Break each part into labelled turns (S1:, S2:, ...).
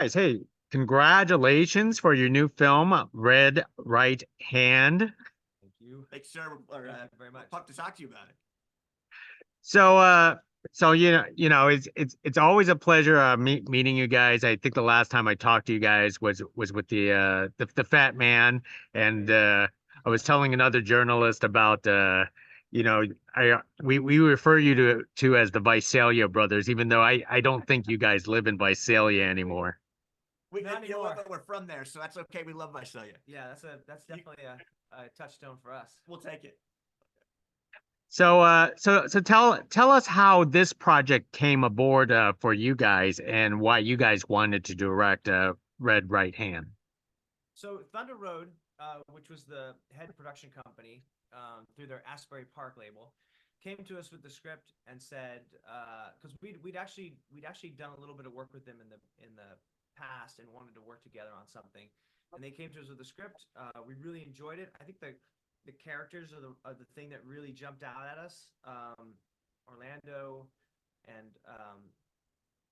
S1: guys, hey, congratulations for your new film, Red Right Hand.
S2: Thank you.
S3: Thanks, sir. Or,
S2: Thank you very much.
S3: pumped to talk to you about it.
S1: So, it's always a pleasure meeting you guys. I think the last time I talked to you guys was with the fat man, and I was telling another journalist about we refer you to as the Visalia brothers, even though I don't think you guys live in Visalia anymore.
S3: You
S2: Not
S3: know what,
S2: anymore.
S3: but we're from there, so that's okay. We love Visalia.
S2: Yeah, that's definitely a touchstone for us.
S3: We'll take it.
S1: So tell us how this project came aboard for you guys and why you guys wanted to direct Red Right Hand.
S2: So Thunder Road, which was the head production company through their Asbury Park label, came to us with the script and said, because we'd actually done a little bit of work with them in the past and wanted to work together on something, and they came to us with the script. We really enjoyed it. I think the characters are the thing that really jumped out at us. Orlando and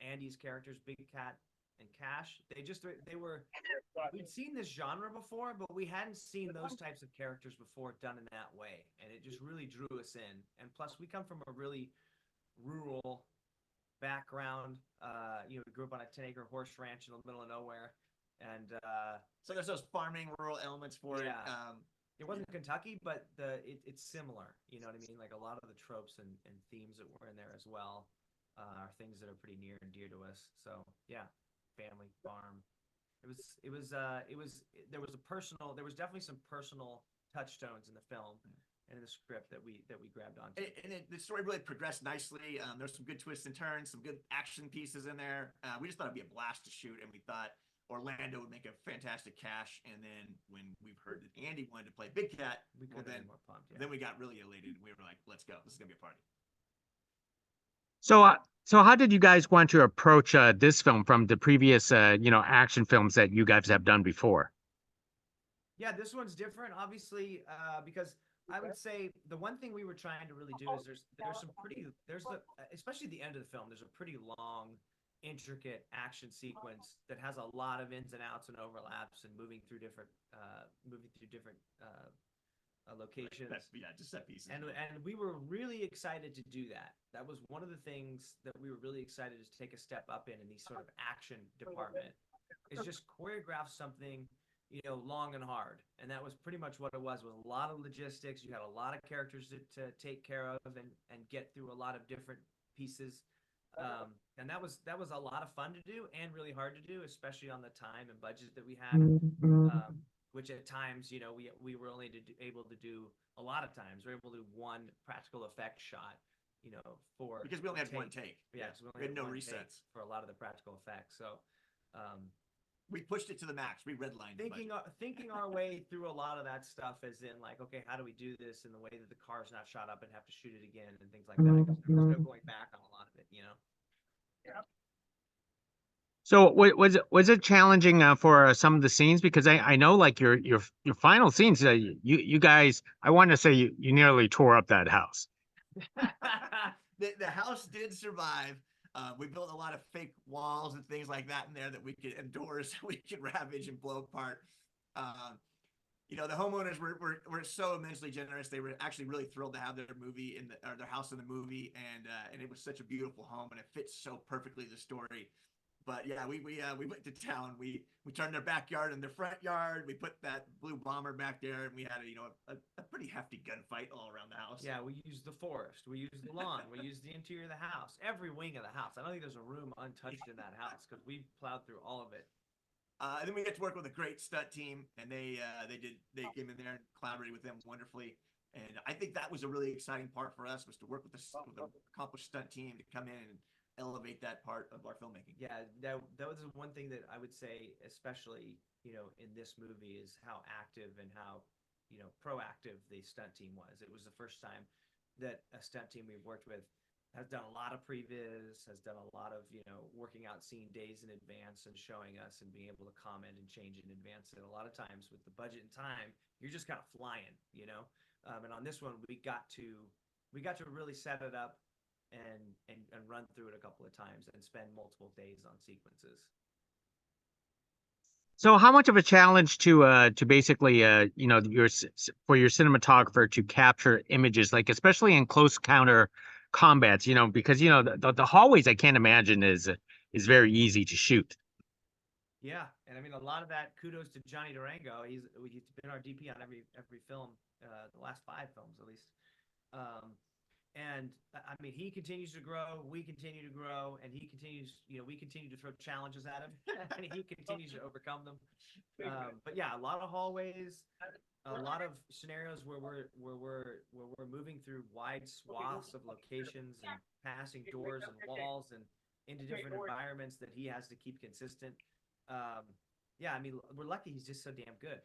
S2: Andy's characters, Big Cat and Cash. We'd seen this genre before, but we hadn't seen those types of characters before done in that way, and it just really drew us in. And plus, we come from a really rural background. We grew up on a 10-acre horse ranch in the middle of nowhere, and
S3: So there's those farming rural elements for it.
S2: It wasn't Kentucky, but it's similar. You know what I mean? Like a lot of the tropes and themes that were in there as well are things that are pretty near and dear to us. So yeah, family, farm. There was definitely some personal touchstones in the film and in the script that we grabbed onto.
S3: The story really progressed nicely. There's some good twists and turns, some good action pieces in there. We just thought it'd be a blast to shoot, and we thought Orlando would make a fantastic Cash. And then when we've heard that Andy wanted to play Big Cat,
S2: been more pumped. Yeah.
S3: Then we got really elated, and we were like, "Let's go! This is gonna be a party."
S1: So how did you guys want to approach this film from the previous action films that you guys have done before?
S2: Yeah, this one's different, obviously, because I would say the one thing we were trying to really do is especially the end of the film, there's a pretty long, intricate action sequence that has a lot of ins and outs and overlaps and moving through different locations.
S3: Just set pieces.
S2: And we were really excited to do that. That was one of the things that we were really excited to take a step up in the sort of action department, is just choreograph something, long and hard. And that was pretty much what it was, with a lot of logistics. You had a lot of characters to take care of and get through a lot of different pieces. And that was a lot of fun to do and really hard to do, especially on the time and budget that we had. Which at times, we were only able to do a lot of times. We were able to do one practical effect shot,
S3: because we only had one take.
S2: Yeah,
S3: we had no resets
S2: for a lot of the practical effects. So
S3: we pushed it to the max. We redlined
S2: thinking our way through a lot of that stuff, as in like, okay, how do we do this in the way that the car's not shot up and have to shoot it again and things like that? Because there was no going back on a lot of it,
S3: Yeah.
S1: So was it challenging for some of the scenes? Because I know, like, your final scenes, you guys, I want to say you nearly tore up that house.
S3: The house did survive. We built a lot of fake walls and things like that in there that we could, and doors we could ravage and blow apart. The homeowners were so immensely generous. They were actually really thrilled to have their house in the movie, and it was such a beautiful home, and it fits so perfectly the story. But yeah, we went to town. We turned their backyard into their front yard. We put that blue bomber back there, and we had a pretty hefty gunfight all around the house.
S2: Yeah, we used the forest. We used the lawn. We used the interior of the house. Every wing of the house. I don't think there's a room untouched in that house, because we plowed through all of it.
S3: And then we got to work with a great stunt team, and they came in there and collaborated with them wonderfully. And I think that was a really exciting part for us, was to work with an accomplished stunt team to come in and elevate that part of our filmmaking.
S2: Yeah, that was one thing that I would say, especially in this movie, is how active and how proactive the stunt team was. It was the first time that a stunt team we've worked with has done a lot of previs, has done a lot of working out scene days in advance and showing us and being able to comment and change in advance. And a lot of times with the budget and time, you're just kind of flying, and on this one we got to really set it up and run through it a couple of times and spend multiple days on sequences.
S1: So how much of a challenge to basically you know for your cinematographer to capture images like especially in close counter combats, you know, because you know the hallways I can't imagine is very easy to shoot.
S2: Yeah, and I mean a lot of that kudos to Johnny Durango. He's been our DP on every film, the last 5 films at least. Um, and I mean he continues to grow, we continue to grow, and he continues. You know, we continue to throw challenges at him, and he continues to overcome them. But yeah, a lot of hallways, a lot of scenarios where we're moving through wide swaths of locations and passing doors and walls and into different environments that he has to keep consistent. Um, yeah, I mean, we're lucky he's just so damn good.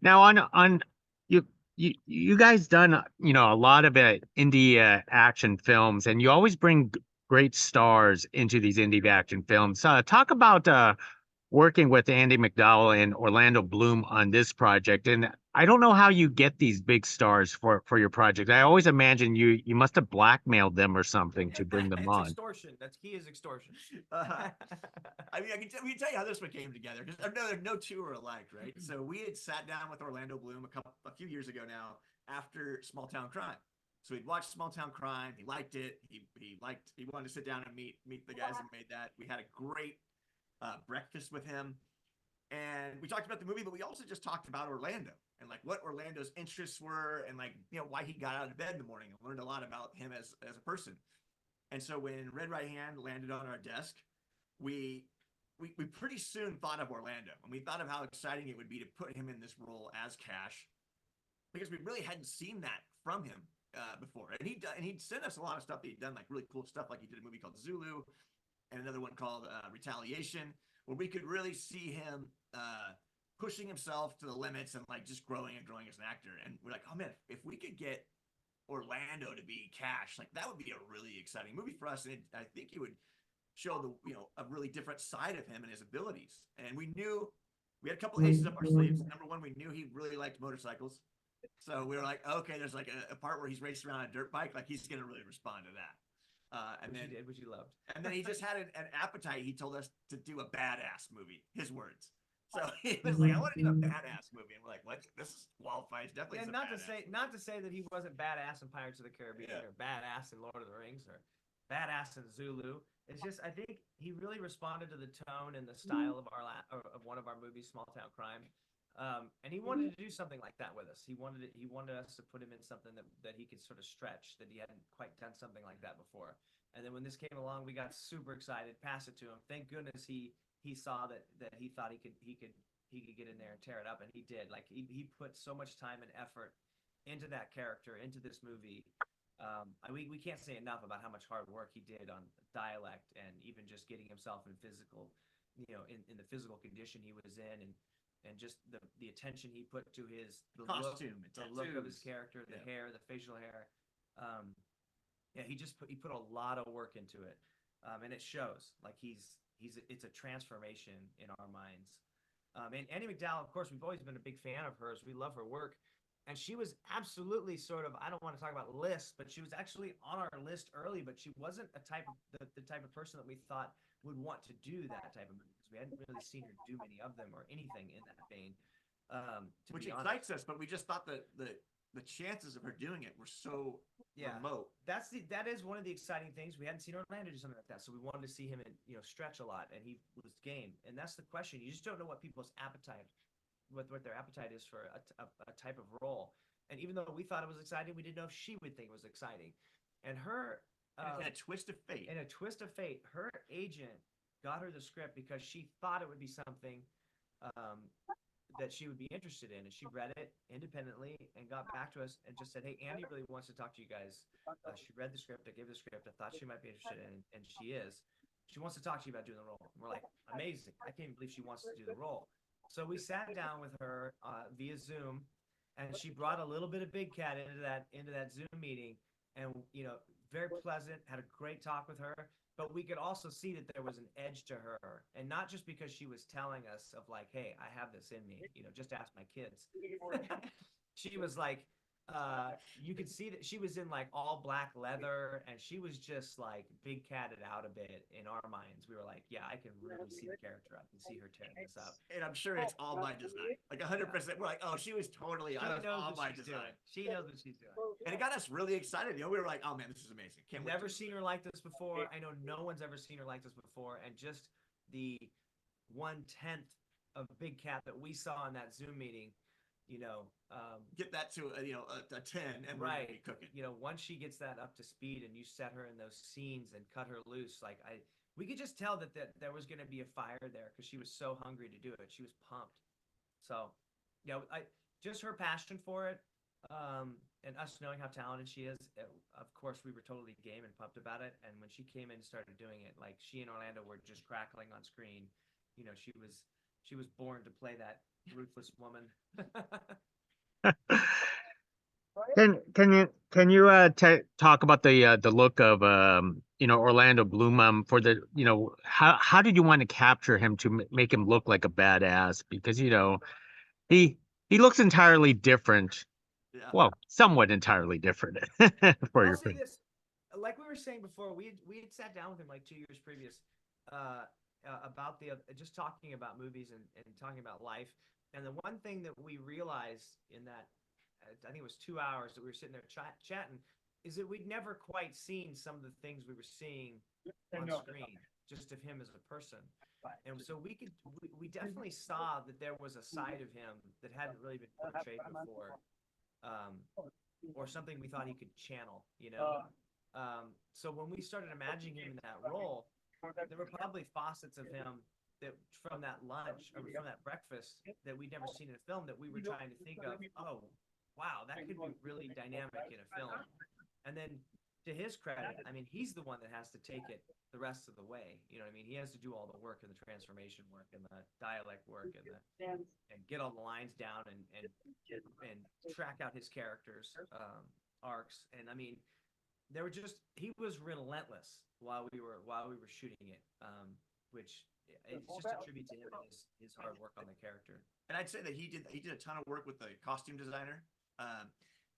S1: Now on you you guys done you know a lot of indie action films, and you always bring great stars into these indie action films. Talk about working with Andie MacDowell and Orlando Bloom on this project. And I don't know how you get these big stars for your project. I always imagine you must have blackmailed them or something to bring them
S2: It's
S1: on.
S2: extortion. That's key is extortion.
S3: I mean, we can tell you how this one came together because no two are alike, right? So we had sat down with Orlando Bloom a few years ago now after Small Town Crime. So he'd watched Small Town Crime. He liked it. He wanted to sit down and meet the guys that made that. We had a great breakfast with him, and we talked about the movie, but we also just talked about Orlando and like what Orlando's interests were, and like why he got out of bed in the morning, and learned a lot about him as a person. And so when Red Right Hand landed on our desk, we we pretty soon thought of Orlando, and we thought of how exciting it would be to put him in this role as Cash, because we really hadn't seen that from him before. And he'd sent us a lot of stuff that he'd done, like really cool stuff, like he did a movie called Zulu, and another one called Retaliation, where we could really see him pushing himself to the limits and like just growing and growing as an actor. And we're like, oh man, if we could get Orlando to be Cash, like that would be a really exciting movie for us, and I think it would show a really different side of him and his abilities. And we knew we had a couple of aces up our sleeves. Number one, we knew he really liked motorcycles, so we were like, okay, there's like a part where he's racing around on a dirt bike, like he's gonna really respond to that. And then
S2: he did, which he loved.
S3: And then he just had an appetite. He told us to do a badass movie. His words. So he was like, "I want to do a badass movie," and we're like, "What? This qualifies definitely."
S2: Yeah, not to say that he wasn't badass in Pirates of the Caribbean or badass in Lord of the Rings or badass in Zulu. It's just I think he really responded to the tone and the style of of one of our movies, Small Town Crime. And he wanted to do something like that with us. He wanted us to put him in something that he could sort of stretch, that he hadn't quite done something like that before. And then when this came along, we got super excited, passed it to him. Thank goodness he saw that he thought he could get in there and tear it up, and he did. Like he put so much time and effort into that character, into this movie. We can't say enough about how much hard work he did on dialect and even just getting himself in physical, in the physical condition he was in, and just the attention he put to the
S3: costume,
S2: look of his character, the hair, the facial hair. Yeah, he put a lot of work into it, and it shows. Like it's a transformation in our minds. And Andie MacDowell, of course, we've always been a big fan of hers. We love her work, and she was absolutely sort of, I don't want to talk about lists, but she was actually on our list early. But she wasn't the type of person that we thought would want to do that type of movie, because we hadn't really seen her do many of them or anything in that vein.
S3: Which excites us, but we just thought that the chances of her doing it were so remote.
S2: That is one of the exciting things. We hadn't seen Orlando do something like that, so we wanted to see him stretch a lot, and he was game. And that's the question. You just don't know what people's appetite, what their appetite is for a type of role. And even though we thought it was exciting, we didn't know if she would think it was exciting. And her
S3: in a twist of fate.
S2: Her agent got her the script because she thought it would be something that she would be interested in, and she read it independently and got back to us and just said, "Hey, Andie really wants to talk to you guys. She read the script. I gave the script. I thought she might be interested in, and she is. She wants to talk to you about doing the role." And we're like, "Amazing! I can't even believe she wants to do the role." So we sat down with her via Zoom, and she brought a little bit of Big Cat into that Zoom meeting, and very pleasant. Had a great talk with her. But we could also see that there was an edge to her, and not just because she was telling us of like, "Hey, I have this in me," just ask my kids. She was like, You could see that she was in like all black leather, and she was just like big catted out a bit in our minds. We were like, yeah, I can really see the character. I can see her tearing this up.
S3: And I'm sure it's all by design, like 100%. We're like, oh, she was totally,
S2: She
S3: that was
S2: knows
S3: all
S2: what
S3: by
S2: she's
S3: design.
S2: doing. She knows what she's doing.
S3: And it got us really excited. You know, we were like, oh man, this is amazing. Can't wait.
S2: Never seen her like this before. I know no one's ever seen her like this before. And just the 1/10 of Big Cat that we saw in that Zoom meeting, you know,
S3: Get that to a 10, and we're gonna be cooking.
S2: you know, once she gets that up to speed and you set her in those scenes and cut her loose, like we could just tell that there was going to be a fire there because she was so hungry to do it. She was pumped. So, you know, just her passion for it, and us knowing how talented she is. Of course, we were totally game and pumped about it. And when she came in and started doing it, like she and Orlando were just crackling on screen. You know, she was born to play that ruthless woman.
S1: Can you talk about the look of Orlando Bloom for the how did you want to capture him to make him look like a badass, because he looks entirely different,
S3: Yeah.
S1: well, somewhat entirely different for
S2: I'll
S1: your
S2: say
S1: film.
S2: this, like we were saying before, we had sat down with him like 2 years previous, about just talking about movies and talking about life. And the one thing that we realized in that, I think it was 2 hours that we were sitting there chatting, is that we'd never quite seen some of the things we were seeing on screen, just of him as a person. And so we definitely saw that there was a side of him that hadn't really been portrayed before, or something we thought he could channel, you know. So when we started imagining him in that role, there were probably facets of him that from that lunch or from that breakfast that we'd never seen in a film that we were trying to think of. Oh, wow, that could be really dynamic in a film. And then to his credit, I mean, he's the one that has to take it the rest of the way. You know what I mean? He has to do all the work and the transformation work and the dialect work and get all the lines down and track out his characters' arcs. And I mean, he was relentless while we were shooting it, which it's just a tribute to him and his hard work on the character.
S3: And I'd say that he did a ton of work with the costume designer,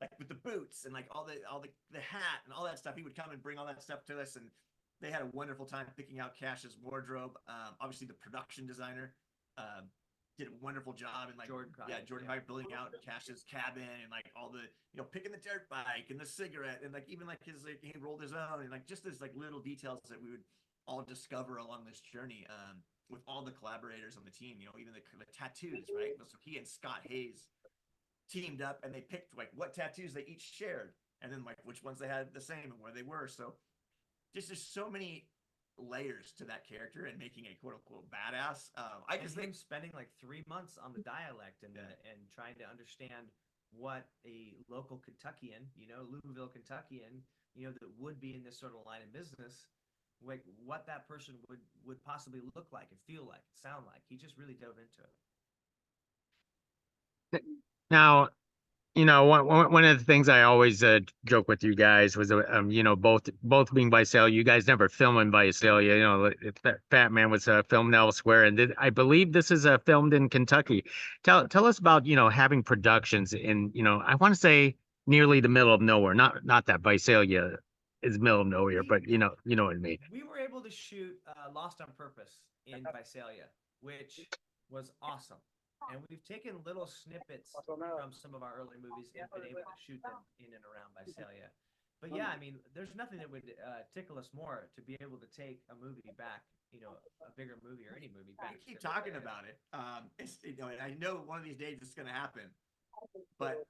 S3: like with the boots and like all the hat and all that stuff. He would come and bring all that stuff to us, and they had a wonderful time picking out Cash's wardrobe. Obviously, the production designer did a wonderful job, and like Jordan building out Cash's cabin and like all the picking the dirt bike and the cigarette and like even like he rolled his own, and like just as like little details that we would all discover along this journey, with all the collaborators on the team. Even the tattoos, right? So he and Scott Hayes teamed up, and they picked like what tattoos they each shared, and then like which ones they had the same and where they were. So just there's so many layers to that character and making a quote unquote badass. I just think
S2: spending like 3 months on the dialect and trying to understand what a local Kentuckian, Louisville Kentuckian, that would be in this sort of line of business, like what that person would possibly look like and feel like, sound like. He just really dove into it.
S1: Now, one of the things I always joke with you guys was, both being Visalia, you guys never film in Visalia. Fat Man was filmed elsewhere, and I believe this is filmed in Kentucky. Tell us about having productions in I want to say nearly the middle of nowhere. Not that Visalia is middle of nowhere, but you know what I mean.
S2: We were able to shoot Lost on Purpose in Visalia, which was awesome. And we've taken little snippets from some of our early movies and been able to shoot them in and around Visalia. But yeah, I mean, there's nothing that would tickle us more to be able to take a movie back, a bigger movie or any movie back.
S3: We keep talking about it. I know one of these days it's going to happen, but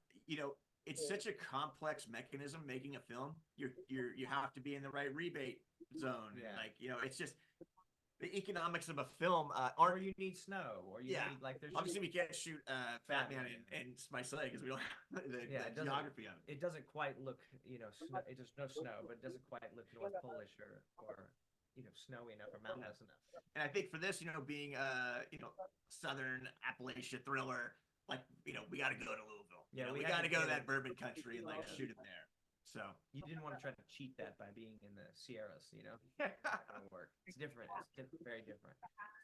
S3: it's such a complex mechanism making a film. You have to be in the right rebate zone. Yeah. Like it's just. The economics of a film
S2: or you need snow, or you need like there's
S3: obviously we can't shoot Fat Man in Visalia because we don't have the geography of it.
S2: It doesn't quite look snow, there's no snow, but it doesn't quite look North Polish or snowy enough or mountainous enough.
S3: And I think for this, being Southern Appalachia thriller, like we got to go to Louisville. Yeah, we got to go to that bourbon country and like shoot it there. So
S2: you didn't want to try to cheat that by being in the Sierras, That would work. It's different. It's very different.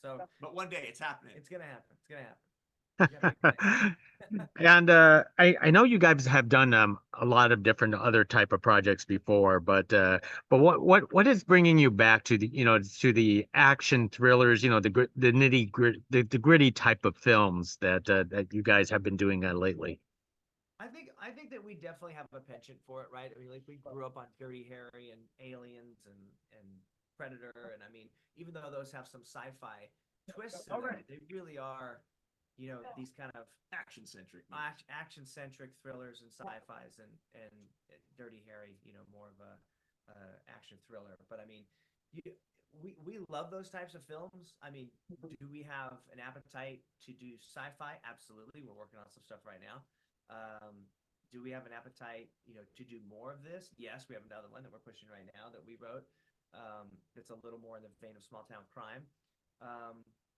S2: So,
S3: but one day it's happening.
S2: It's gonna happen. It's gonna happen. Yeah, big fan.
S1: And I know you guys have done a lot of different other type of projects before, but what is bringing you back to the to the action thrillers, the nitty grit, the gritty type of films that you guys have been doing lately?
S2: I think that we definitely have a penchant for it, right? I mean, like we grew up on Dirty Harry and Aliens and Predator, and I mean, even though those have some sci-fi twists in them, they really are, these kind of
S3: Action centric.
S2: action-centric thrillers and sci-fis, and Dirty Harry, more of a action thriller. But I mean, you, we love those types of films. I mean, do we have an appetite to do sci-fi? Absolutely. We're working on some stuff right now. Do we have an appetite, to do more of this? Yes, we have another one that we're pushing right now that we wrote. That's a little more in the vein of small town crime.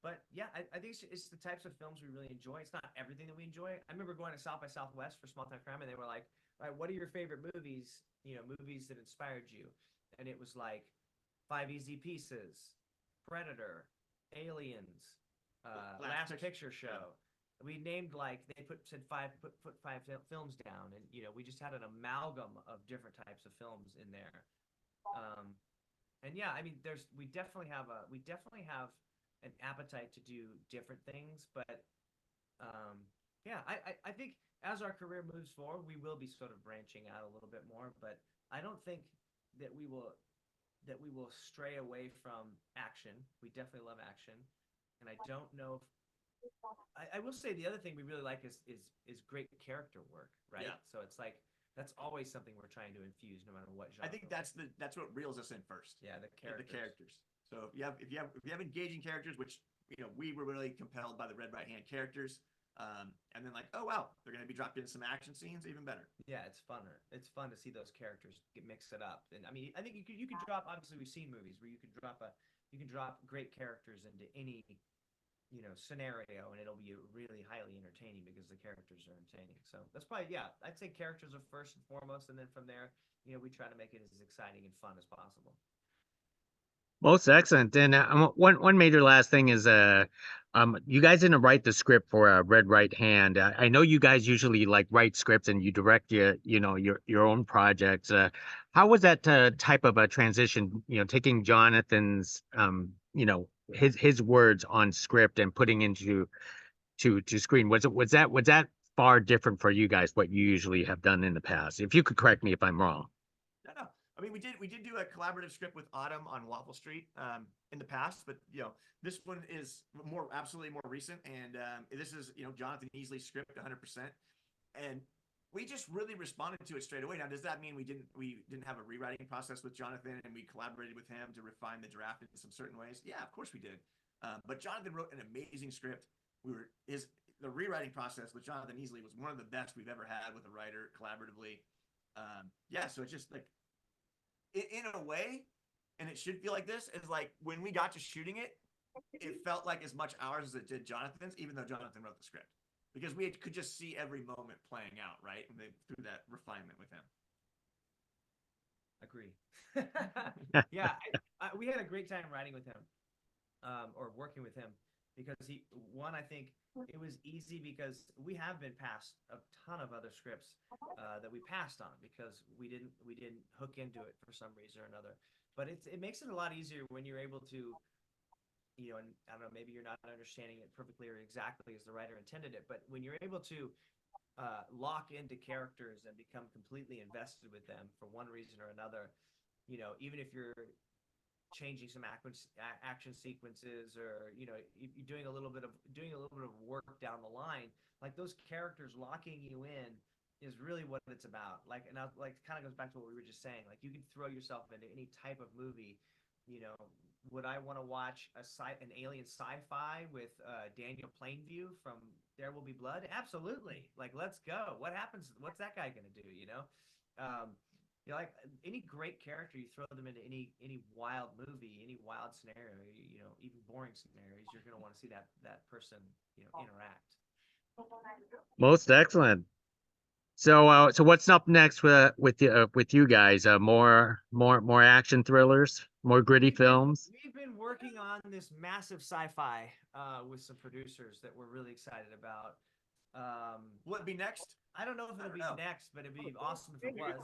S2: But yeah, I think it's the types of films we really enjoy. It's not everything that we enjoy. I remember going to South by Southwest for small town crime, and they were like, "All right, what are your favorite movies? Movies that inspired you?" And it was like Five Easy Pieces, Predator, Aliens, Last Picture Show. We named they said put five films down, and we just had an amalgam of different types of films in there. And yeah, I mean, we definitely have an appetite to do different things, but yeah, I think as our career moves forward, we will be sort of branching out a little bit more, but I don't think that we will stray away from action. We definitely love action, and I don't know if I will say the other thing we really like is great character work, right?
S3: Yeah.
S2: So it's like that's always something we're trying to infuse, no matter what genre.
S3: I think that's what reels us in first.
S2: Yeah, the characters.
S3: The characters. So if you have engaging characters, which we were really compelled by the Red Right Hand characters, and then oh wow, they're going to be dropped in some action scenes, even better.
S2: Yeah, it's funner. It's fun to see those characters mix it up, and I mean, I think you could drop. Obviously, we've seen movies where you can drop great characters into any scenario, and it'll be really highly entertaining because the characters are entertaining. So that's probably, yeah, I'd say characters are first and foremost, and then from there, we try to make it as exciting and fun as possible.
S1: Most excellent. And one major last thing is you guys didn't write the script for Red Right Hand. I know you guys usually write scripts and you direct your own projects. How was that type of a transition? Taking Jonathan's his words on script and putting into to screen. Was that far different for you guys what you usually have done in the past? If you could correct me if I'm wrong.
S3: No. I mean, we did do a collaborative script with Odim on Waffle Street in the past, but this one is absolutely more recent, and this is Jonathan Easley's script 100%, and we just really responded to it straight away. Now, does that mean we didn't have a rewriting process with Jonathan and we collaborated with him to refine the draft in some certain ways? Yeah, of course we did. But Jonathan wrote an amazing script. The rewriting process with Jonathan Easley was one of the best we've ever had with a writer collaboratively. Yeah, so it's just in a way, and it should feel like this, is when we got to shooting it, it felt like as much ours as it did Jonathan's, even though Jonathan wrote the script. Because we could just see every moment playing out, right? And through that refinement with him.
S2: Agree. Yeah, we had a great time writing with him, or working with him, because I think it was easy because we have been passed a ton of other scripts that we passed on because we didn't hook into it for some reason or another. But it makes it a lot easier when you're able to, and I don't know, maybe you're not understanding it perfectly or exactly as the writer intended it, but when you're able to lock into characters and become completely invested with them for one reason or another, even if you're changing some action sequences, or you're doing a little bit of work down the line, those characters locking you in is really what it's about. And kind of goes back to what we were just saying. You can throw yourself into any type of movie. Would I want to watch an alien sci-fi with Daniel Plainview from There Will Be Blood? Absolutely. Let's go. What happens? What's that guy going to do? Any great character, you throw them into any wild movie, any wild scenario, even boring scenarios, you're going to want to see that person, interact.
S1: Most excellent. So what's up next with you guys? More action thrillers, more gritty films.
S2: We've been working on this massive sci-fi with some producers that we're really excited about.
S3: What be next?
S2: I don't know if it'll be
S3: know.
S2: next, but it'd be awesome if it was.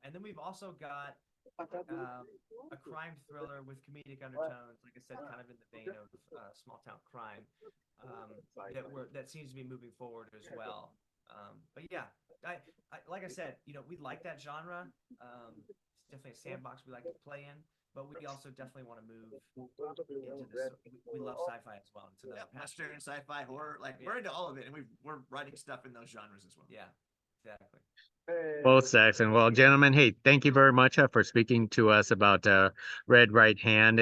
S2: And then we've also got a crime thriller with comedic undertones, like I said, kind of in the vein of small town crime, that seems to be moving forward as well. But yeah, I like I said, we like that genre. It's definitely a sandbox we like to play in, but we also definitely want to move into this. We love sci-fi as well. It's another passion.
S3: Western, sci-fi, horror, like we're into all of it, and we're writing stuff in those genres as well.
S2: Yeah, exactly.
S1: Well, Saxon. Well, gentlemen, hey, thank you very much for speaking to us about Red Right Hand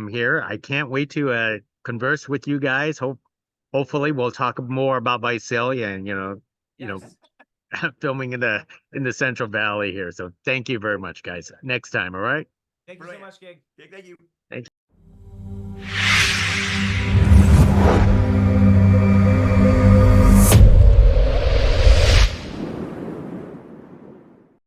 S1: here. I can't wait to converse with you guys. Hopefully we'll talk more about Visalia and
S2: Yes.
S1: filming in the Central Valley here. So thank you very much, guys. Next time, all right?
S2: Thank you so
S3: Brilliant.
S2: much, Gig.
S3: Thank you.
S1: Thanks.